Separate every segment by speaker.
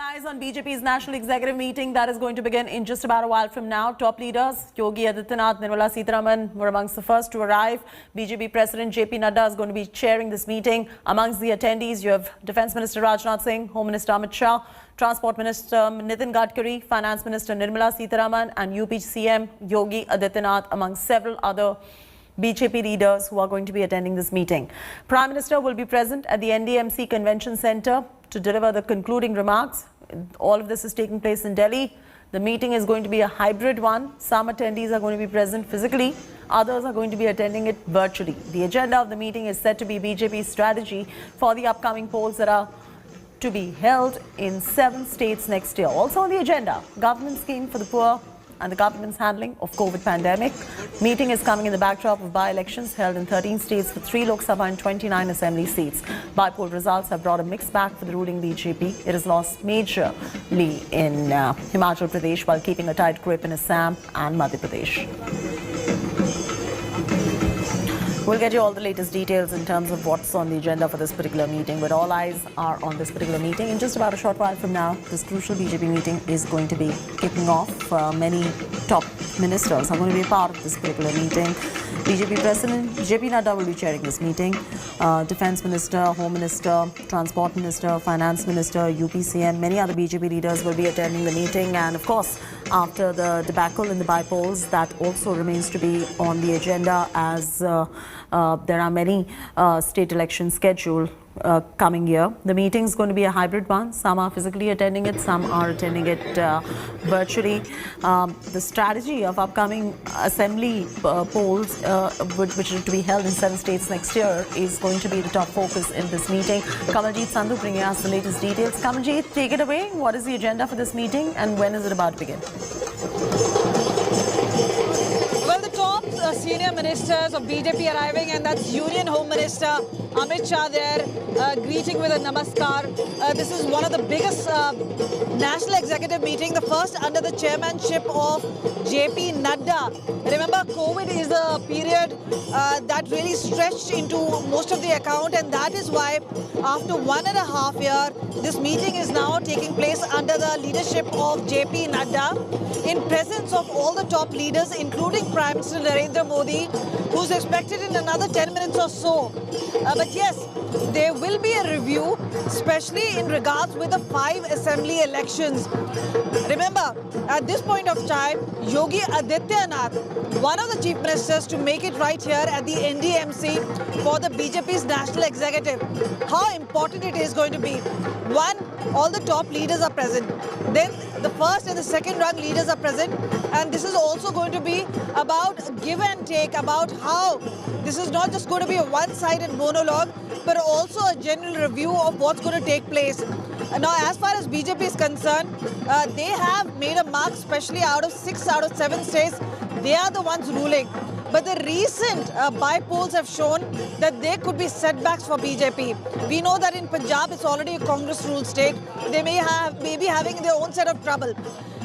Speaker 1: Eyes on BJP's national executive meeting that is going to begin in just about a while from now. Top leaders Yogi Adityanath, Nirmala Sitharaman were amongst the first to arrive. BJP President JP Nadda is going to be chairing this meeting. Amongst the attendees, you have Defence Minister Rajnath Singh, Home Minister Amit Shah, Transport Minister Nitin Gadkari, Finance Minister Nirmala Sitharaman and UP CM Yogi Adityanath amongst several other BJP leaders who are going to be attending this meeting. Prime Minister will be present at the NDMC Convention Centre to deliver the concluding remarks. All of this is taking place in Delhi. The meeting is going to be a hybrid one. Some attendees are going to be present physically. Others are going to be attending it virtually. The agenda of the meeting is said to be BJP's strategy for the upcoming polls that are to be held in 7 states next year. Also on the agenda, government scheme for the poor and the government's handling of COVID pandemic. Meeting is coming in the backdrop of by-elections held in 13 states for 3 Lok Sabha and 29 assembly seats. By-poll results have brought a mixed bag for the ruling BJP. It has lost majorly in Himachal Pradesh while keeping a tight grip in Assam and Madhya Pradesh. We'll get you all the latest details in terms of what's on the agenda for this particular meeting, but all eyes are on this particular meeting. In just about a short while from now, this crucial BJP meeting is going to be kicking off. Many top ministers are going to be a part of this particular meeting. BJP President JP Nadda will be chairing this meeting. Defence Minister, Home Minister, Transport Minister, Finance Minister, UP CM, many other BJP leaders will be attending the meeting. And of course, after the debacle in the by-polls, that also remains to be on the agenda as there are many state elections scheduled coming year. The meeting is going to be a hybrid one. Some are physically attending it, some are attending it virtually. The strategy of upcoming assembly polls, which are to be held in 7 states next year, is going to be the top focus in this meeting. Kamaljeet Sandhu bringing us the latest details. Kamaljeet, take it away. What is the agenda for this meeting and when is it about to begin?
Speaker 2: Senior ministers of BJP arriving, and that's Union Home Minister Amit Shah there, greeting with a namaskar. This is one of the biggest national executive meeting, the first under the chairmanship of JP Nadda. Remember, COVID is a period that really stretched into most of the account, and that is why after 1.5 years, this meeting is now taking place under the leadership of JP Nadda, in presence of all the top leaders, including Prime Minister Narendra Modi, who's expected in another 10 minutes or so. But yes, there will be a review, especially in regards with the 5 assembly elections. Remember, at this point of time, Yogi Adityanath, one of the chief ministers, to make it right here at the NDMC for the BJP's national executive. How important it is going to be. One, all the top leaders are present. Then the first and the second rung leaders are present. And this is also going to be about give and take, about how this is not just going to be a one-sided monologue, but also a general review of what's going to take place. Now, as far as BJP is concerned, they have made a mark, especially out of 6 out of 7 states. They are the ones ruling. But the recent by-polls have shown that there could be setbacks for BJP. We know that in Punjab, it's already a Congress-ruled state. They may be having their own set of trouble.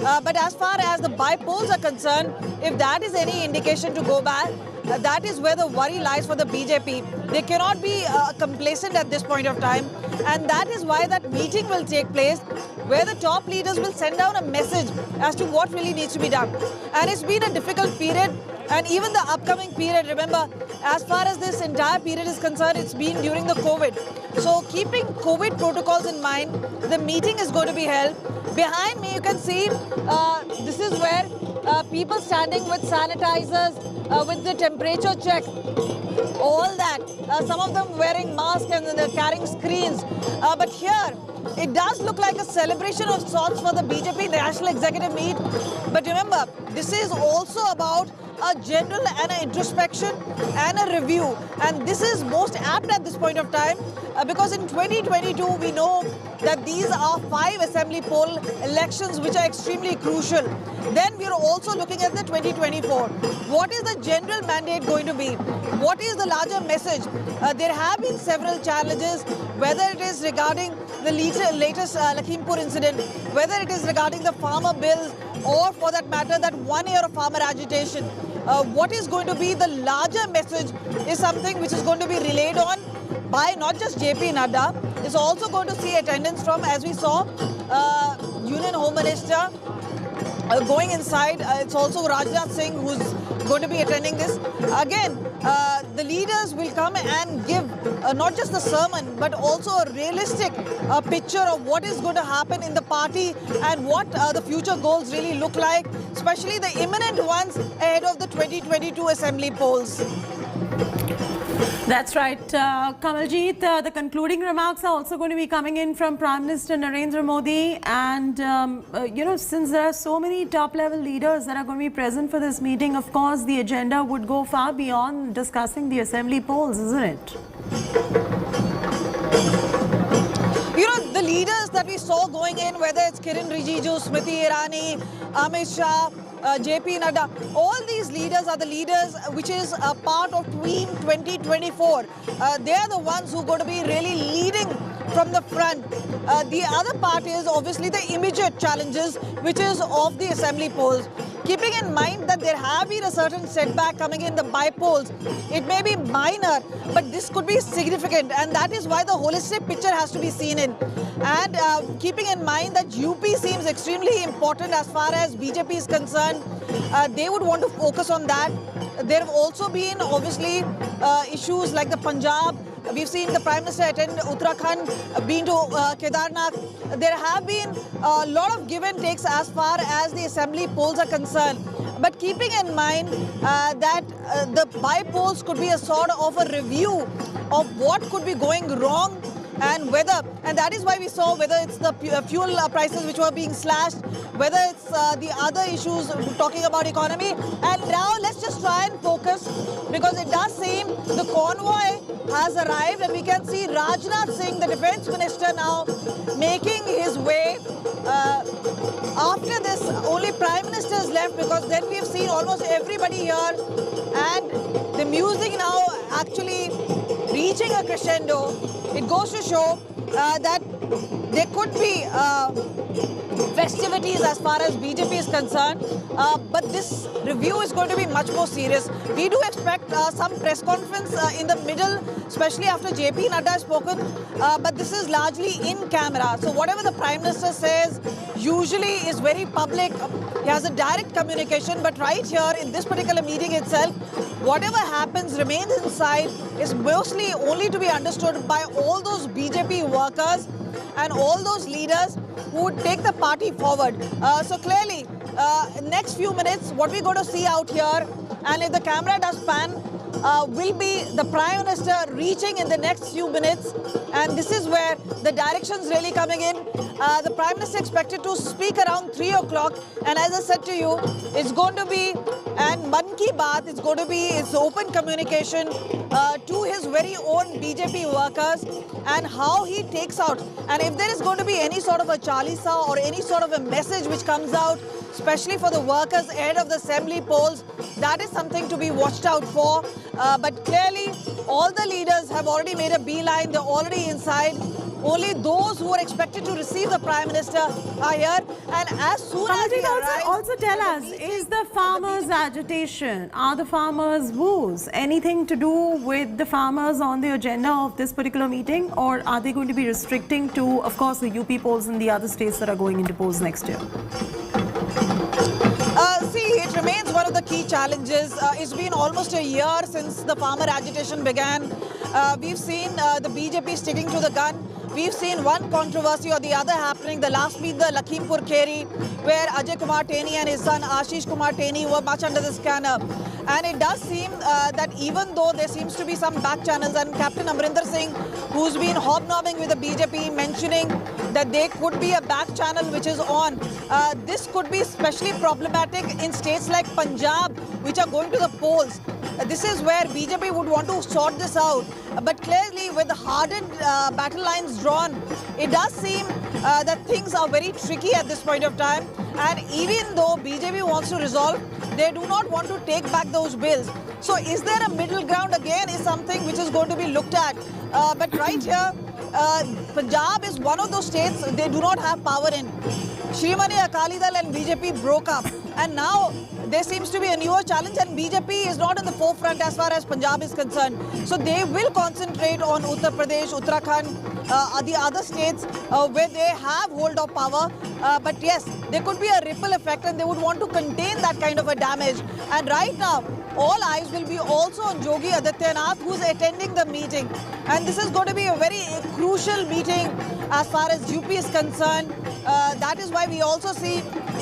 Speaker 2: But as far as the by-polls are concerned, if that is any indication to go back, that is where the worry lies for the BJP. They cannot be complacent at this point of time. And that is why that meeting will take place, where the top leaders will send down a message as to what really needs to be done. And it's been a difficult period. And even the upcoming period, remember, as far as this entire period is concerned, it's been during the COVID. So keeping COVID protocols in mind, the meeting is going to be held. Behind me, you can see this is where people standing with sanitizers, with the temperature check, all that. Some of them wearing masks and they're carrying screens. But here, it does look like a celebration of sorts for the BJP National Executive Meet. But remember, this is also about a general and an introspection and a review. And this is most apt at this point of time because in 2022, we know that these are 5 assembly poll elections which are extremely crucial. Then we are also looking at the 2024. What is the general mandate going to be? What is the larger message? There have been several challenges, whether it is regarding the latest Lakhimpur incident, whether it is regarding the farmer bills, or for that matter, that 1 year of farmer agitation. What is going to be the larger message is something which is going to be relayed on by not just JP Nadda. It's also going to see attendance from, as we saw, Union Home Minister going inside. It's also Rajnath Singh who's going to be attending this. Again, the leaders will come and give not just the sermon but also a realistic picture of what is going to happen in the party and what the future goals really look like, especially the imminent ones ahead of the 2022 assembly polls.
Speaker 1: That's right. Kamaljeet, the concluding remarks are also going to be coming in from Prime Minister Narendra Modi. And, since there are so many top-level leaders that are going to be present for this meeting, of course, the agenda would go far beyond discussing the assembly polls, isn't it?
Speaker 2: The leaders that we saw going in, whether it's Kiran Rijiju, Smriti Irani, Amit Shah, JP Nadda, all these leaders are the leaders which is a part of Team 2024. They are the ones who are going to be really leading from the front. The other part is obviously the immediate challenges, which is of the assembly polls. Keeping in mind that there have been a certain setback coming in the by-polls, it may be minor, but this could be significant, and that is why the holistic picture has to be seen in. And keeping in mind that UP seems extremely important as far as BJP is concerned, they would want to focus on that. There have also been obviously issues like the Punjab. We've seen the Prime Minister attend Uttarakhand, been to Kedarnath. There have been a lot of give and takes as far as the assembly polls are concerned. But keeping in mind that the by-polls could be a sort of a review of what could be going wrong and whether, and that is why we saw whether it's the fuel prices which were being slashed, whether it's the other issues talking about economy. And now let's just try and focus, because it does seem the convoy has arrived and we can see Rajnath Singh, the Defence Minister, now making his way. After this, only Prime Minister is left, because then we've seen almost everybody here, and the music now actually reaching a crescendo. It goes to show that there could be festivities as far as BJP is concerned, but this review is going to be much more serious. We do expect some press conference in the middle, especially after JP Nadda has spoken, but this is largely in camera. So whatever the Prime Minister says usually is very public. He has a direct communication, but right here in this particular meeting itself, whatever happens remains inside, is mostly only to be understood by all those BJP workers and all those leaders who would take the party forward. So clearly, next few minutes, what we're going to see out here, and if the camera does pan, will be the Prime Minister reaching in the next few minutes, and this is where the direction's really coming in. The Prime Minister expected to speak around 3 o'clock, and as I said to you, it's going to be an Mann Ki Baat, it's going to be his open communication to his very own BJP workers, and how he takes out, and if there is going to be any sort of a Chalisa or any sort of a message which comes out, especially for the workers ahead of the assembly polls, that is something to be watched out for. But clearly, all the leaders have already made a beeline, they're already inside. Only those who are expected to receive the Prime Minister are here, and as soon as he arrives...
Speaker 1: Also tell us, is the farmers' agitation, are the farmers' woes anything to do with the farmers on the agenda of this particular meeting, or are they going to be restricting to, of course, the UP polls and the other states that are going into polls next year?
Speaker 2: It remains one of the key challenges. It's been almost a year since the farmer agitation began. We've seen the BJP sticking to the gun. We've seen one controversy or the other happening, the last being the Lakhimpur Kheri, where Ajay Kumar Teni and his son Ashish Kumar Teni were much under the scanner. And it does seem that even though there seems to be some back channels, and Captain Amrinder Singh, who's been hobnobbing with the BJP, mentioning that there could be a back channel which is on. This could be especially problematic in states like Punjab, which are going to the polls. This is where BJP would want to sort this out. But clearly, with the hardened battle lines drawn, it does seem that things are very tricky at this point of time. And even though BJP wants to resolve, they do not want to take back those bills. So is there a middle ground again is something which is going to be looked at. But right here, Punjab is one of those states they do not have power in. Shrimani Akali Dal and BJP broke up. And now there seems to be a newer challenge, and BJP is not in the forefront as far as Punjab is concerned. So they will concentrate on Uttar Pradesh, Uttarakhand, the other states where they have hold of power. But yes, there could be a ripple effect, and they would want to contain that kind of a damage. And right now, all eyes will be also on Yogi Adityanath, who's attending the meeting. And this is going to be a very crucial meeting as far as UP is concerned. That is why we also see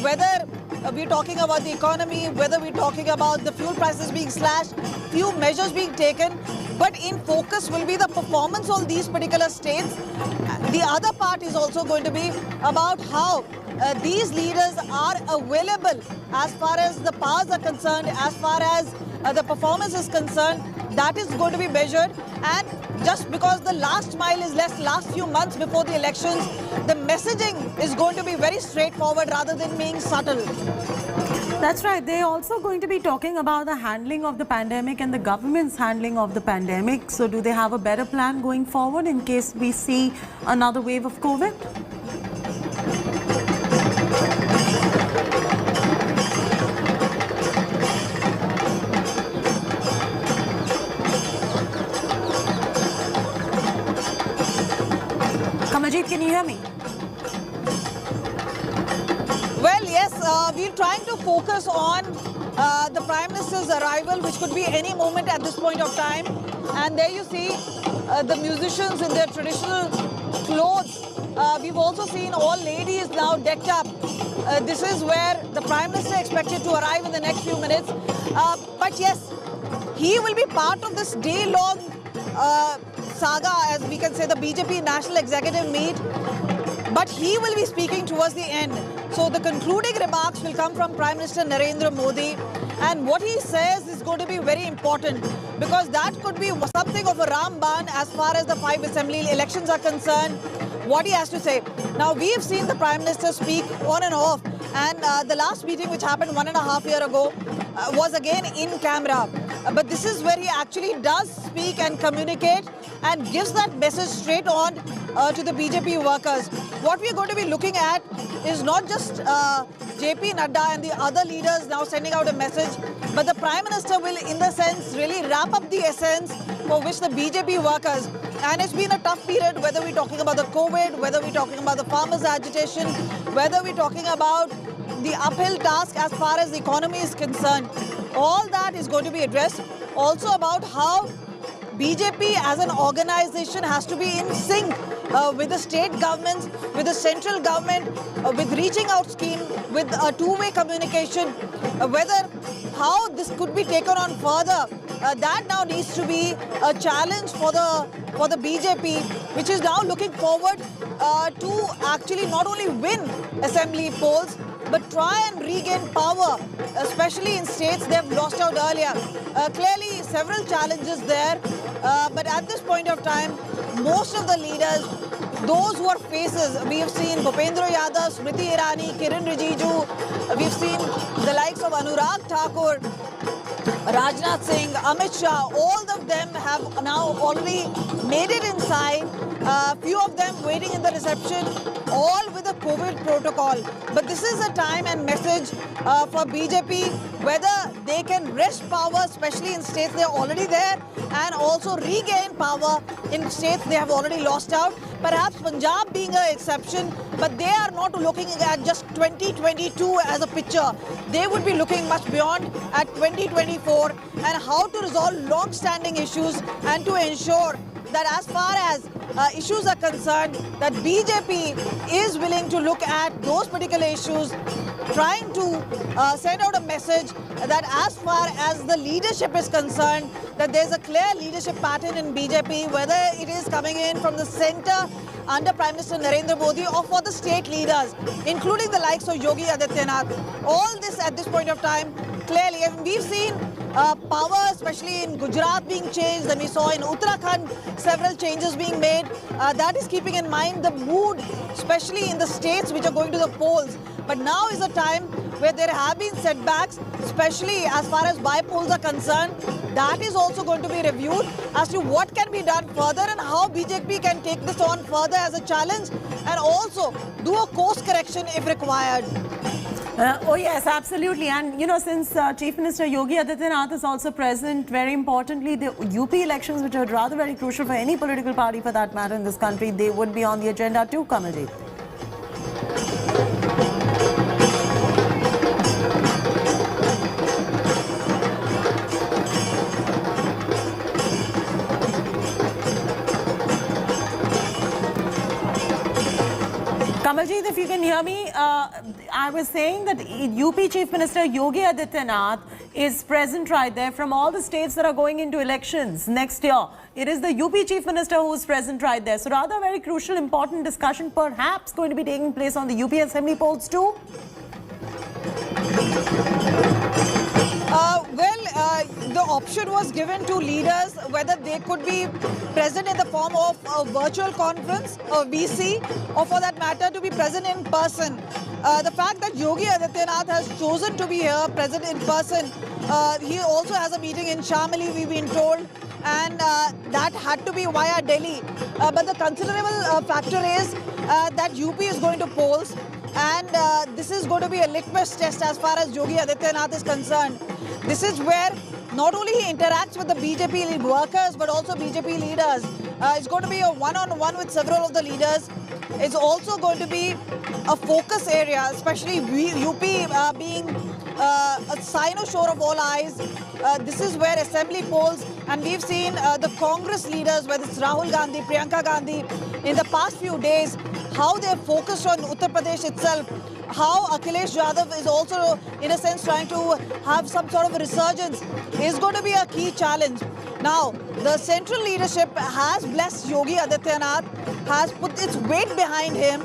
Speaker 2: whether we're talking about the economy, whether we're talking about the fuel prices being slashed, few measures being taken, but in focus will be the performance of these particular states. The other part is also going to be about how these leaders are available as far as the powers are concerned, as far as the performance is concerned. That is going to be measured, and just because the last mile is last few months before the elections, the messaging is going to be very straightforward rather than being subtle.
Speaker 1: That's right. They're also going to be talking about the handling of the pandemic and the government's handling of the pandemic. So do they have a better plan going forward in case we see another wave of COVID? Kamaljeet, can you hear me?
Speaker 2: Well, yes, we're trying to focus on the Prime Minister's arrival, which could be any moment at this point of time. And there you see the musicians in their traditional clothes. We've also seen all ladies now decked up. This is where the Prime Minister expected to arrive in the next few minutes. But yes, he will be part of this day-long saga, as we can say, the BJP National Executive Meet. But he will be speaking towards the end. So the concluding remarks will come from Prime Minister Narendra Modi. And what he says is going to be very important, because that could be something of a Ramban as far as the 5 assembly elections are concerned. What he has to say. Now, we've seen the Prime Minister speak on and off. And the last meeting, which happened 1.5 years ago, was again in camera. But this is where he actually does speak and communicate and gives that message straight on to the BJP workers. What we are going to be looking at is not just JP Nadda and the other leaders now sending out a message, but the Prime Minister will, in the sense, really wrap up the essence for which the BJP workers, and it's been a tough period, whether we're talking about the COVID, whether we're talking about the farmers' agitation, whether we're talking about the uphill task as far as the economy is concerned. All that is going to be addressed. Also about how BJP as an organization has to be in sync with the state governments, with the central government, with reaching out scheme, with a two-way communication, whether how this could be taken on further. That now needs to be a challenge for the BJP, which is now looking forward to actually not only win assembly polls, but try and regain power, especially in states they've lost out earlier. Clearly, several challenges there, but at this point of time, most of the leaders, those who are faces, we have seen Bhupendra Yadav, Smriti Irani, Kiran Rijiju, we've seen the likes of Anurag Thakur, Rajnath Singh, Amit Shah, all of them have now already made it inside. Few of them waiting in the reception, all with a COVID protocol. But this is a time and message for BJP, whether they can wrest power, especially in states they're already there, and also regain power in states they have already lost out. Perhaps Punjab being an exception, but they are not looking at just 2022 as a picture. They would be looking much beyond at 2024 and how to resolve long-standing issues and to ensure that as far as issues are concerned, that BJP is willing to look at those particular issues, trying to send out a message that as far as the leadership is concerned, that there's a clear leadership pattern in BJP, whether it is coming in from the center under Prime Minister Narendra Modi or for the state leaders, including the likes of Yogi Adityanath. All this at this point of time, clearly, and we've seen power, especially in Gujarat, being changed. Then we saw in Uttarakhand several changes being made. That is keeping in mind the mood, especially in the states which are going to the polls. But now is a time where there have been setbacks, especially as far as bypolls are concerned. That is also going to be reviewed as to what can be done further and how BJP can take this on further as a challenge and also do a course correction if required.
Speaker 1: Oh yes, absolutely. And you know, since Chief Minister Yogi Adityanath is also present, very importantly, the UP elections, which are rather very crucial for any political party for that matter in this country, they would be on the agenda too, Kamalji. Kamaljeet, if you can hear me, I was saying that UP Chief Minister Yogi Adityanath is present right there from all the states that are going into elections next year. It is the UP Chief Minister who is present right there. So rather very crucial, important discussion perhaps going to be taking place on the UP Assembly polls too.
Speaker 2: The option was given to leaders whether they could be present in the form of a virtual conference, a VC, or for that matter to be present in person. The fact that Yogi Adityanath has chosen to be here, present in person, he also has a meeting in Shamli, we've been told, and that had to be via Delhi. But the considerable factor is that UP is going to polls, and this is going to be a litmus test as far as Yogi Adityanath is concerned. This is where not only he interacts with the BJP workers but also BJP leaders. It's going to be a one-on-one with several of the leaders. It's also going to be a focus area, especially UP being a cynosure of all eyes. This is where assembly polls, and we've seen the Congress leaders, whether it's Rahul Gandhi, Priyanka Gandhi, in the past few days, how they're focused on Uttar Pradesh itself, how Akhilesh Yadav is also, in a sense, trying to have some sort of a resurgence, is going to be a key challenge. Now, the central leadership has blessed Yogi Adityanath, has put its weight behind him.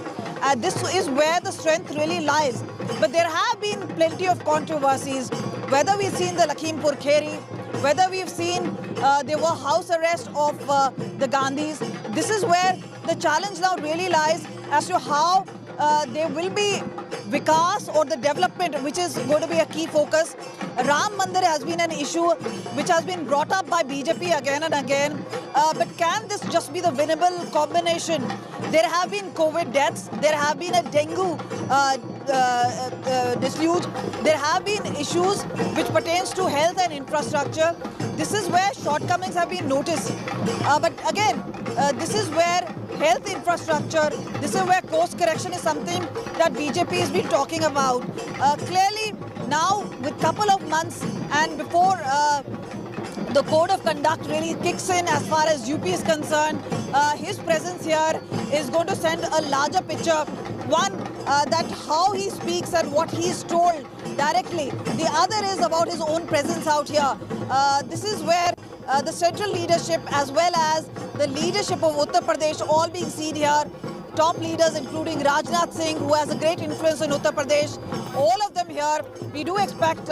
Speaker 2: This is where the strength really lies. But there have been plenty of controversies, whether we've seen the Lakhimpur Kheri, whether we've seen there were house arrest of the Gandhis. This is where the challenge now really lies as to how there will be Vikas or the development, which is going to be a key focus. Ram Mandir has been an issue which has been brought up by BJP again and again. But can this just be the winnable combination? There have been COVID deaths. There have been a dengue dispute. There have been issues which pertains to health and infrastructure. This is where shortcomings have been noticed. But again, this is where health infrastructure, this is where course correction is something that BJP has been talking about. Clearly, now with couple of months and before the code of conduct really kicks in as far as UP is concerned, his presence here is going to send a larger picture. One, that how he speaks and what he is told directly. The other is about his own presence out here. This is where the central leadership as well as the leadership of Uttar Pradesh all being seen here. Top leaders including Rajnath Singh, who has a great influence in Uttar Pradesh. All of them here. We do expect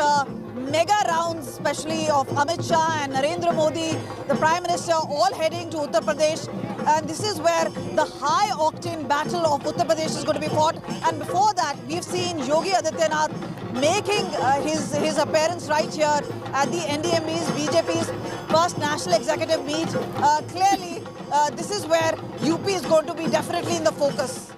Speaker 2: mega rounds, especially of Amit Shah and Narendra Modi, the Prime Minister, all heading to Uttar Pradesh. And this is where the high-octane battle of Uttar Pradesh is going to be fought. And before that, we've seen Yogi Adityanath making his appearance right here at the NDMB's, BJP's first national executive meet. Clearly, this is where UP is going to be definitely in the focus.